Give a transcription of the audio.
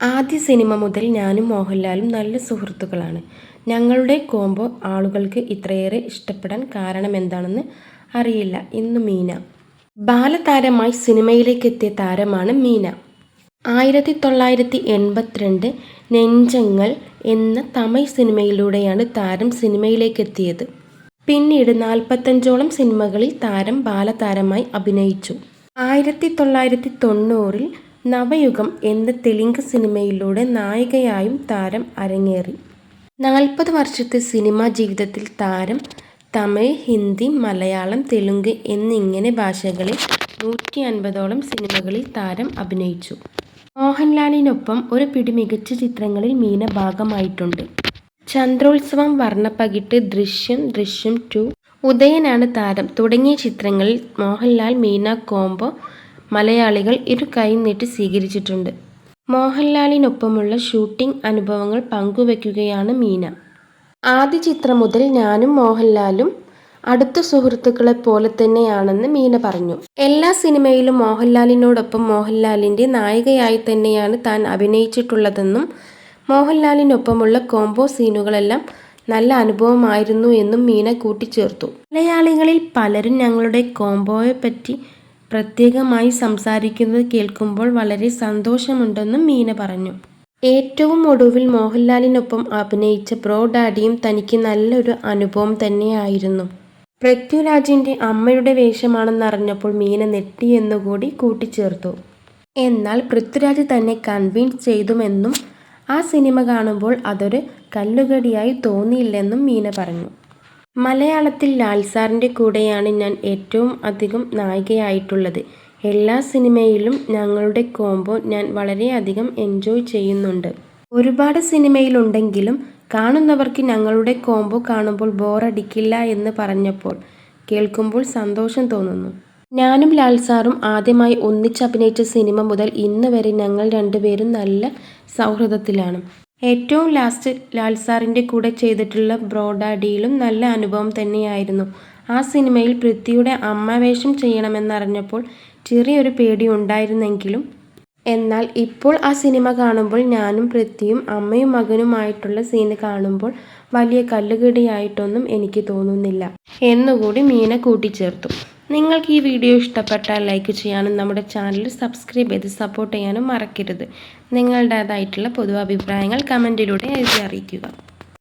ആദ്യ സിനിമ മുതൽ ഞാനും മോഹൻലാലും നല്ല സുഹൃത്തുക്കളാണ്. ഞങ്ങളുടെ കോംബോ ആളുകൾക്ക് ഇത്രയേറെ ഇഷ്ടപ്പെടാൻ കാരണമെന്താണെന്ന് അറിയില്ല. ഇന്നു മീന. ബാലതാരമായി സിനിമയിലേക്കെത്തിയ താരമാണ് മീന. 1982 നെഞ്ചങ്ങൾ എന്ന തമിഴ് സിനിമയിലൂടെയാണ് താരം സിനിമയിലേക്കെത്തിയത്. പിന്നീട് 45ഓളം സിനിമകളിൽ താരം ബാലതാരമായി അഭിനയിച്ചു. 1990 നവയുഗം എന്ന തെലുങ്ക് സിനിമയിലൂടെ നായികയായും താരം അരങ്ങേറി. 40 വർഷത്തെ സിനിമാ ജീവിതത്തിൽ താരം തമിഴ്, ഹിന്ദി, മലയാളം, തെലുങ്ക് എന്നിങ്ങനെ ഭാഷകളിൽ 150ഓളം സിനിമകളിൽ താരം അഭിനയിച്ചു. മോഹൻലാലിനൊപ്പം ഒരു പിടി മികച്ച ചിത്രങ്ങളിൽ മീന ഭാഗമായിട്ടുണ്ട്. ചന്ദ്രോത്സവം, വർണ്ണപ്പകിട്ട്, ദൃശ്യം, ദൃശ്യം 2, ഉദയനാണ് താരം തുടങ്ങിയ ചിത്രങ്ങളിൽ മോഹൻലാൽ മീന കോംബോ മലയാളികൾ ഇരു കൈയും നീട്ടി സ്വീകരിച്ചിട്ടുണ്ട്. മോഹൻലാലിനൊപ്പമുള്ള ഷൂട്ടിംഗ് അനുഭവങ്ങൾ പങ്കുവെക്കുകയാണ് മീന. ആദ്യ ചിത്രം മുതൽ ഞാനും മോഹൻലാലും അടുത്ത സുഹൃത്തുക്കളെപ്പോലെ തന്നെയാണെന്ന് മീന പറഞ്ഞു. എല്ലാ സിനിമയിലും മോഹൻലാലിനോടൊപ്പം മോഹൻലാലിന്റെ നായികയായി തന്നെയാണ് താൻ അഭിനയിച്ചിട്ടുള്ളതെന്നും മോഹൻലാലിനൊപ്പമുള്ള കോംബോ സീനുകളെല്ലാം നല്ല അനുഭവമായിരുന്നു എന്നും മീന കൂട്ടിച്ചേർത്തു. മലയാളികളിൽ പലരും ഞങ്ങളുടെ കോംബോയെപ്പറ്റി പ്രത്യേകമായി സംസാരിക്കുന്നത് കേൾക്കുമ്പോൾ വളരെ സന്തോഷമുണ്ടെന്നും മീന പറഞ്ഞു. ഏറ്റവും ഒടുവിൽ മോഹൻലാലിനൊപ്പം അഭിനയിച്ച ബ്രോ ഡാഡിയും തനിക്ക് നല്ലൊരു അനുഭവം തന്നെയായിരുന്നു. പൃഥ്വിരാജിന്റെ അമ്മയുടെ വേഷമാണെന്നറിഞ്ഞപ്പോൾ മീന ഞെട്ടിയെന്നുകൂടി കൂട്ടിച്ചേർത്തു. എന്നാൽ പൃഥ്വിരാജ് തന്നെ കൺവിൻസ് ചെയ്തുവെന്നും ആ സിനിമ കാണുമ്പോൾ അതൊരു കല്ലുകടിയായി തോന്നിയില്ലെന്നും മീന പറഞ്ഞു. മലയാളത്തിൽ ലാൽസാറിന്റെ കൂടെയാണ് ഞാൻ ഏറ്റവും അധികം നായികയായിട്ടുള്ളത്. എല്ലാ സിനിമയിലും ഞങ്ങളുടെ കോംബോ ഞാൻ വളരെയധികം എൻജോയ് ചെയ്യുന്നുണ്ട്. ഒരുപാട് സിനിമയിലുണ്ടെങ്കിലും കാണുന്നവർക്ക് ഞങ്ങളുടെ കോംബോ കാണുമ്പോൾ ബോറടിക്കില്ല എന്ന് പറഞ്ഞപ്പോൾ കേൾക്കുമ്പോൾ സന്തോഷം തോന്നുന്നു. ഞാനും ലാൽസാറും ആദ്യമായി ഒന്നിച്ചഭിനയിച്ച സിനിമ മുതൽ ഇന്ന് വരെ ഞങ്ങൾ രണ്ടുപേരും നല്ല സൗഹൃദത്തിലാണ്. ഏറ്റവും ലാസ്റ്റ് ലാൽസാറിന്റെ കൂടെ ചെയ്തിട്ടുള്ള ബ്രോ ഡാഡിയിലും നല്ല അനുഭവം തന്നെയായിരുന്നു. ആ സിനിമയിൽ പൃഥ്വിയുടെ അമ്മ വേഷം ചെയ്യണമെന്നറിഞ്ഞപ്പോൾ ചെറിയൊരു പേടി ഉണ്ടായിരുന്നെങ്കിലും എന്നാൽ ഇപ്പോൾ ആ സിനിമ കാണുമ്പോൾ ഞാനും പൃഥ്വിയും അമ്മയും മകനുമായിട്ടുള്ള സീന് കാണുമ്പോൾ വലിയ കല്ലുകടിയായിട്ടൊന്നും എനിക്ക് തോന്നുന്നില്ല എന്നുകൂടി മീന കൂട്ടിച്ചേർത്തു. നിങ്ങൾക്ക് ഈ വീഡിയോ ഇഷ്ടപ്പെട്ടാൽ ലൈക്ക് ചെയ്യാനും നമ്മുടെ ചാനൽ സബ്സ്ക്രൈബ് ചെയ്ത് സപ്പോർട്ട് ചെയ്യാനും മറക്കരുത്. നിങ്ങളുടേതായിട്ടുള്ള പൊതു അഭിപ്രായങ്ങൾ കമൻറ്റിലൂടെ എഴുതി അറിയിക്കുക.